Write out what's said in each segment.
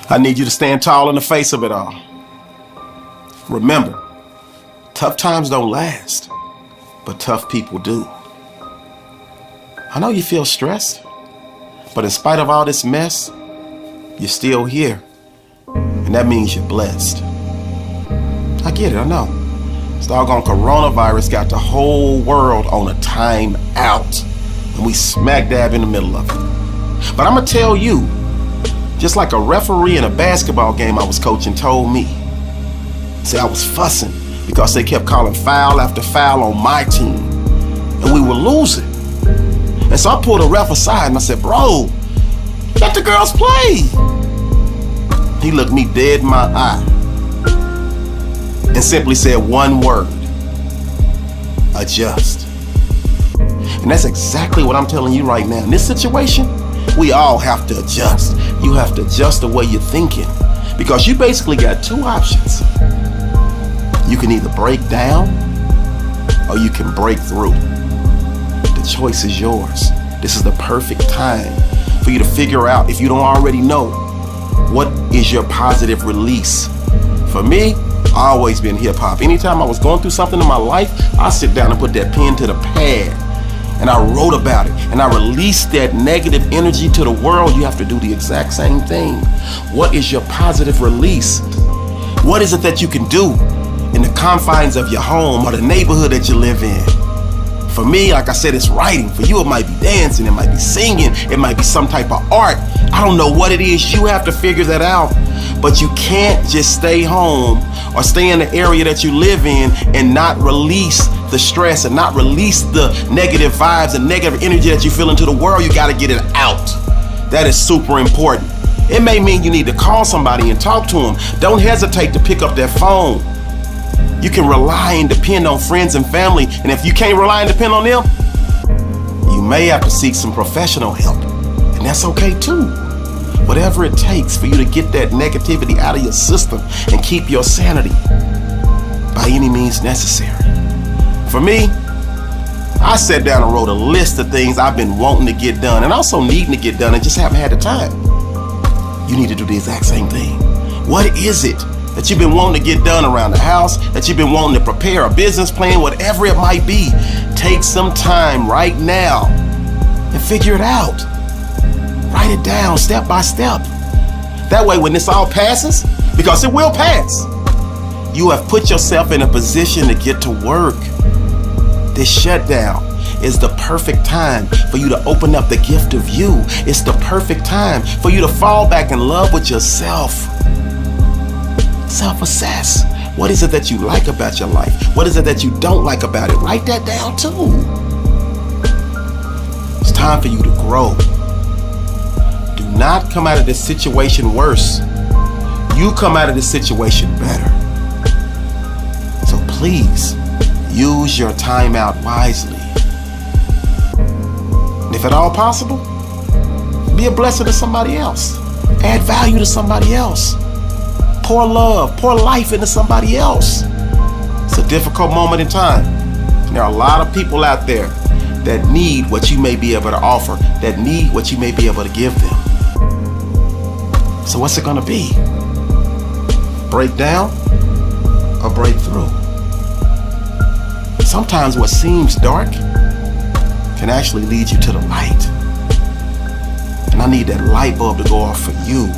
I need you to stand tall in the face of it all. Remember, tough times don't last, but tough people do. I know you feel stressed, but in spite of all this mess, you're still here, and that means you're blessed. I get it, I know. This doggone coronavirus got the whole world on a time out, and we smack dab in the middle of it. But I'm gonna tell you, just like a referee in a basketball game I was coaching told me. See, I was fussing because they kept calling foul after foul on my team, and we were losing. And so I pulled a ref aside and I said, "Bro, let the girls play." He looked me dead in my eye and simply said one word: adjust. And that's exactly what I'm telling you right now. In this situation, we all have to adjust. You have to adjust the way you're thinking, because you basically got two options. You can either break down or you can break through. The choice is yours. This is the perfect time for you to figure out, if you don't already know, what is your positive release. For me, I always been hip hop. Anytime I was going through something in my life, I sit down and put that pen to the pad and I wrote about it and I released that negative energy to the world. You have to do the exact same thing. What is your positive release? What is it that you can do in the confines of your home or the neighborhood that you live in? For me, like I said, it's writing. For you, it might be dancing, it might be singing, it might be some type of art. I don't know what it is. You have to figure that out. But you can't just stay home or stay in the area that you live in and not release the stress and not release the negative vibes and negative energy that you feel into the world. You got to get it out. That is super important. It may mean you need to call somebody and talk to them. Don't hesitate to pick up that phone. You can rely and depend on friends and family. And if you can't rely and depend on them, you may have to seek some professional help. And that's okay too. Whatever it takes for you to get that negativity out of your system and keep your sanity by any means necessary. For me, I sat down and wrote a list of things I've been wanting to get done and also needing to get done and just haven't had the time. You need to do the exact same thing. What is it that you've been wanting to get done around the house, that you've been wanting to prepare a business plan, whatever it might be? Take some time right now and figure it out. Write it down step by step. That way, when this all passes, because it will pass, you have put yourself in a position to get to work. This shutdown is the perfect time for you to open up the gift of you. It's the perfect time for you to fall back in love with yourself. Self-assess. What is it that you like about your life? What is it that you don't like about it? Write that down too. It's time for you to grow. Do not come out of this situation worse. You come out of this situation better. So please, use your time out wisely. And if at all possible, be a blessing to somebody else. Add value to somebody else. Pour love, pour life into somebody else. It's a difficult moment in time. There are a lot of people out there that need what you may be able to offer, that need what you may be able to give them. So what's it gonna be? Break down or break through? Sometimes what seems dark can actually lead you to the light. And I need that light bulb to go off for you.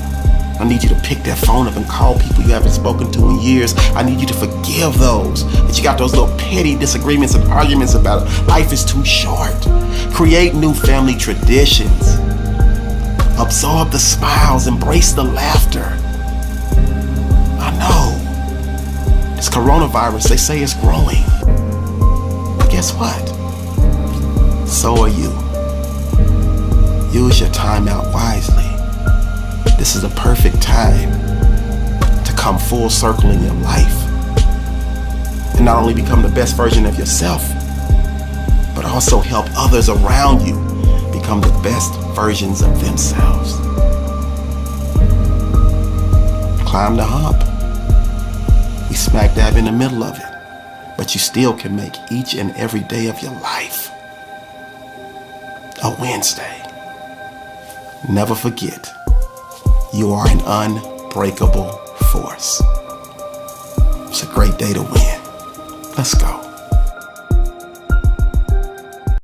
I need you to pick that phone up and call people you haven't spoken to in years. I need you to forgive those that you got those little petty disagreements and arguments about. Life is too short. Create new family traditions. Absorb the smiles, embrace the laughter. I know this coronavirus, they say it's growing. But guess what? So are you. Use your time out wisely. This is a perfect time to come full circle in your life and not only become the best version of yourself, but also help others around you become the best versions of themselves. Climb the hump. We smack dab in the middle of it, but you still can make each and every day of your life a Wednesday. Never forget, you are an unbreakable force. It's a great day to win. Let's go.